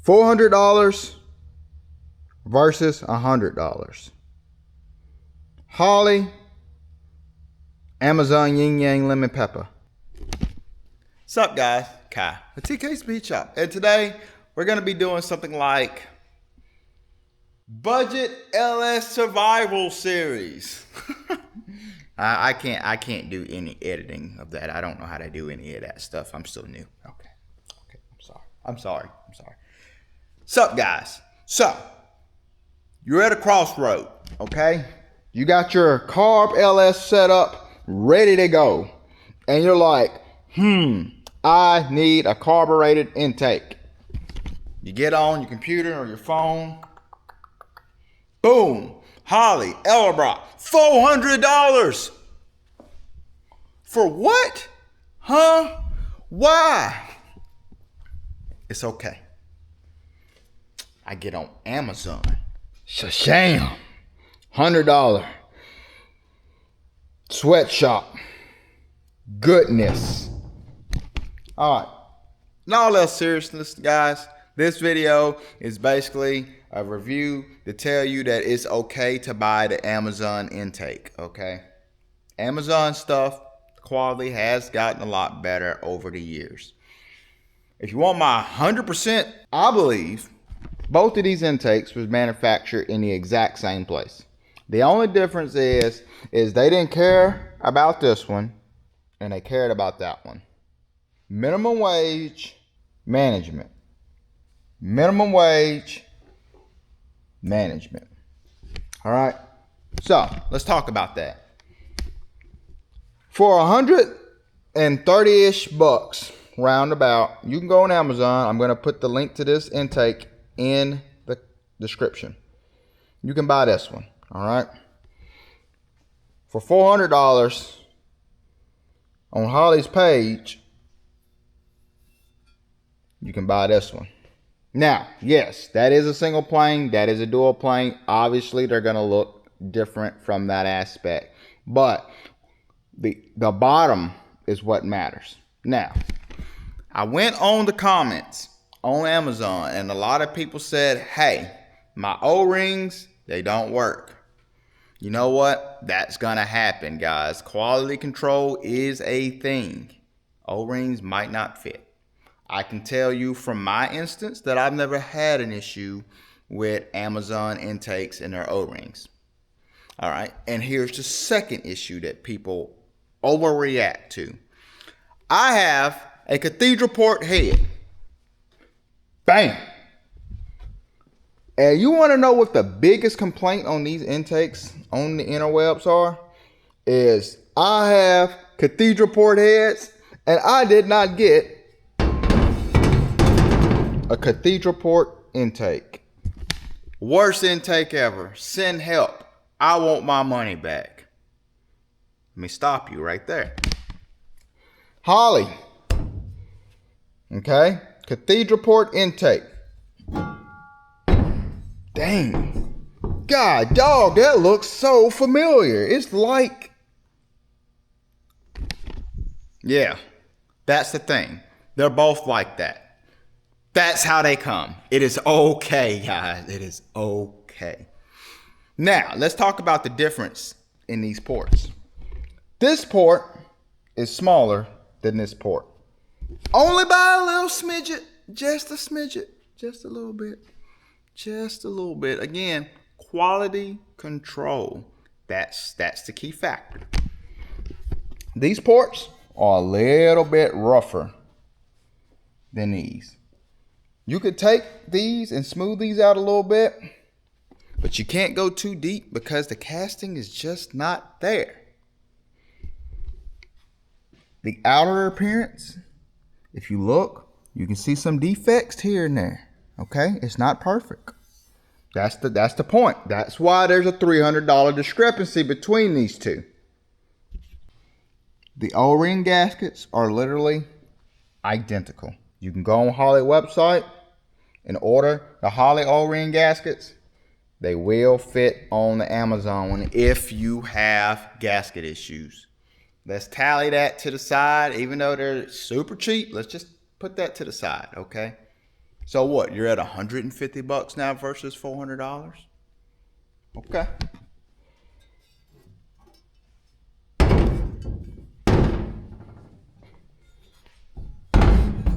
$400 versus $100. Holley, Amazon Yin Yang Lemon Pepper. What's up, guys? Kai, the TK Speed Shop. And today we're going to be doing something like Budget LS Survival Series. I can't do any editing of that. I don't know how to do any of that stuff. I'm still new. Okay. I'm sorry. What's up, guys? So, you're at a crossroad, okay? You got your Carb LS set up, ready to go. And you're like, I need a carbureted intake. You get on your computer or your phone. Boom. Holley, Ellerbrock, $400. For what? Huh? Why? It's okay. I get on Amazon. Shazam. $100. Sweatshop. Goodness. All right. In all else seriousness, guys, this video is basically a review to tell you that it's okay to buy the Amazon intake, okay? Amazon stuff, quality has gotten a lot better over the years. If you want my 100%, I believe both of these intakes was manufactured in the exact same place. The only difference is they didn't care about this one and they cared about that one. Minimum wage management. Minimum wage management. All right. So let's talk about that. For $130-ish bucks, roundabout, you can go on Amazon. I'm going to put the link to this intake in the description. You can buy this one. All right. For $400 on Holley's page, you can buy this one. Now, yes, that is a single plane. That is a dual plane. Obviously, they're going to look different from that aspect. But the bottom is what matters. Now, I went on the comments on Amazon, and a lot of people said, hey, my O-rings, they don't work. You know what? That's going to happen, guys. Quality control is a thing. O-rings might not fit. I can tell you from my instance that I've never had an issue with Amazon intakes and their O-rings. All right. And here's the second issue that people overreact to. I have a cathedral port head. Bam. And you want to know what the biggest complaint on these intakes on the interwebs are? Is I have cathedral port heads and I did not get a cathedral port intake. Worst intake ever. Send help. I want my money back. Let me stop you right there. Holley. Okay. Cathedral port intake. Dang. God, dog, that looks so familiar. It's like... Yeah. That's the thing. They're both like that. That's how they come. It is okay, guys. It is okay. Now, let's talk about the difference in these ports. This port is smaller than this port. Only by a little smidget. Just a smidget. Just a little bit. Just a little bit. Again, quality control. That's the key factor. These ports are a little bit rougher than these. You could take these and smooth these out a little bit, but you can't go too deep because the casting is just not there. The outer appearance, if you look, you can see some defects here and there. Okay, it's not perfect. That's the point. That's why there's a $300 discrepancy between these two. The O-ring gaskets are literally identical. You can go on Holley website and order the Holley O-ring gaskets. They will fit on the Amazon one if you have gasket issues. Let's tally that to the side. Even though they're super cheap, let's just put that to the side, okay? So what? You're at $150 now versus $400? Okay.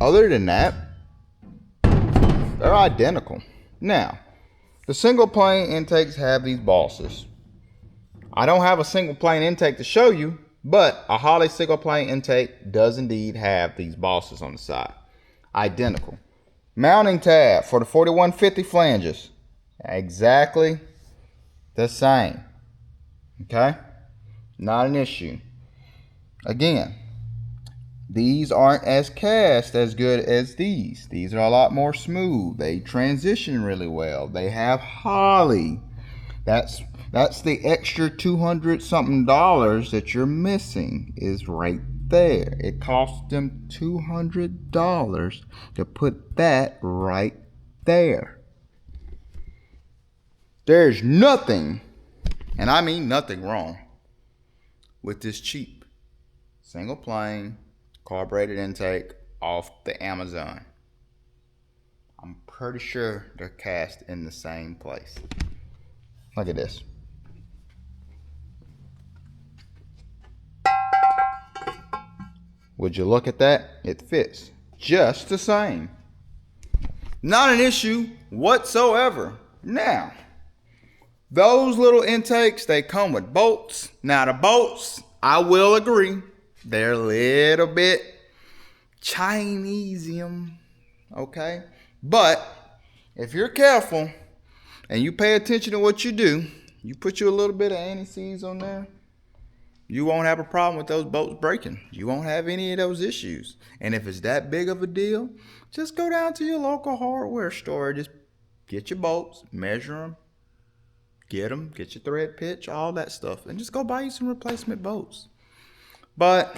Other than that, they're identical. Now, the single plane intakes have these bosses. I don't have a single plane intake to show you, but a Holley single plane intake does indeed have these bosses on the side. Identical. Mounting tab for the 4150 flanges. Exactly the same. Okay? Not an issue. Again, these aren't as cast as good as these. These are a lot more smooth. They transition really well. They have Holley. That's the extra $200 something that you're missing is right there. It cost them $200 to put that right there. There's nothing, and I mean nothing, wrong with this cheap single plane carbureted intake off the Amazon. I'm pretty sure they're cast in the same place. Look at this. Would you look at that? It fits just the same. Not an issue whatsoever. Now, those little intakes, they come with bolts. Now the bolts, I will agree, they're a little bit Chinesium, okay? But if you're careful and you pay attention to what you do, you put you a little bit of anti-seize on there, you won't have a problem with those bolts breaking. You won't have any of those issues. And if it's that big of a deal, just go down to your local hardware store. Just get your bolts, measure them, get your thread pitch, all that stuff, and just go buy you some replacement bolts. But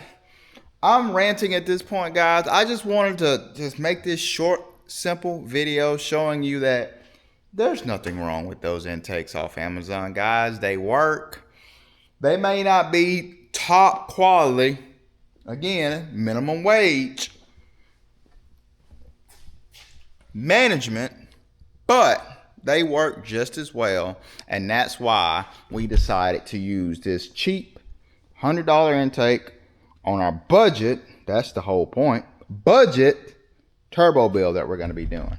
I'm ranting at this point, guys. I just wanted to just make this short, simple video showing you that there's nothing wrong with those intakes off Amazon, guys. They work. They may not be top quality, again, minimum wage management, but they work just as well. And that's why we decided to use this cheap $100 intake on our budget. That's the whole point. Budget turbo build that we're going to be doing.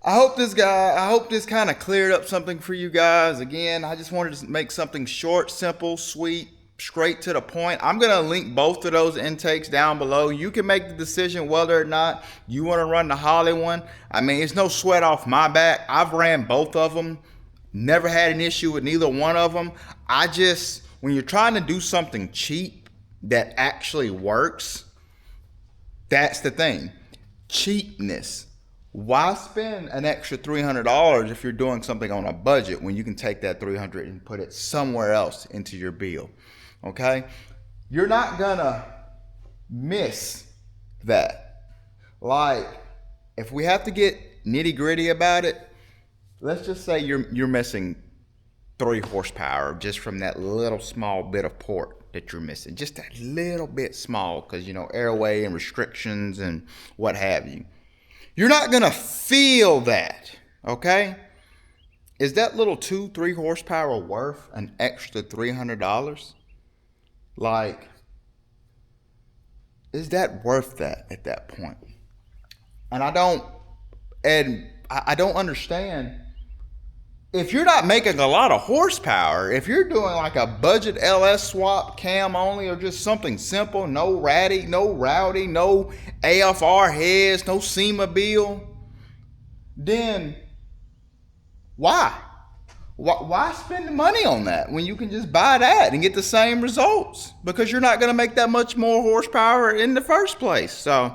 I hope this kind of cleared up something for you guys. Again, I just wanted to make something short, simple, sweet, straight to the point. I'm going to link both of those intakes down below. You can make the decision whether or not you want to run the Holley one. I mean, it's no sweat off my back. I've ran both of them. Never had an issue with neither one of them. When you're trying to do something cheap that actually works, that's the thing. Cheapness. Why spend an extra $300 if you're doing something on a budget when you can take that $300 and put it somewhere else into your bill? Okay? You're not gonna miss that. Like, if we have to get nitty-gritty about it, let's just say you're missing 3 horsepower just from that little small bit of port that you're missing. Just that little bit small because, airway and restrictions and what have you. You're not going to feel that, okay? Is that little 2-3 horsepower worth an extra $300? Like, is that worth that at that point? And I don't understand. If you're not making a lot of horsepower, if you're doing like a budget LS swap, cam only, or just something simple, no ratty, no rowdy, no AFR heads, no SEMA bill, then why? Why spend the money on that when you can just buy that and get the same results? Because you're not going to make that much more horsepower in the first place. So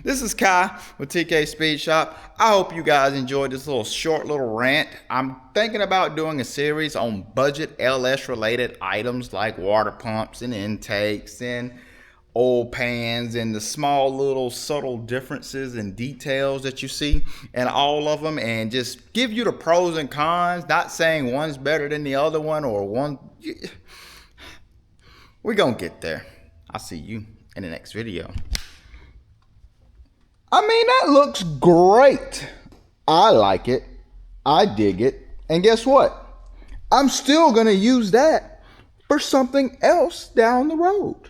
this is Kai with TK Speed Shop. I hope you guys enjoyed this short little rant. I'm thinking about doing a series on budget LS related items like water pumps and intakes and oil pans and the small little subtle differences and details that you see in all of them, and just give you the pros and cons. Not saying one's better than the other one or one. We're gonna get there. I'll see you in the next video. I mean, that looks great. I like it. I dig it. And guess what? I'm still going to use that for something else down the road.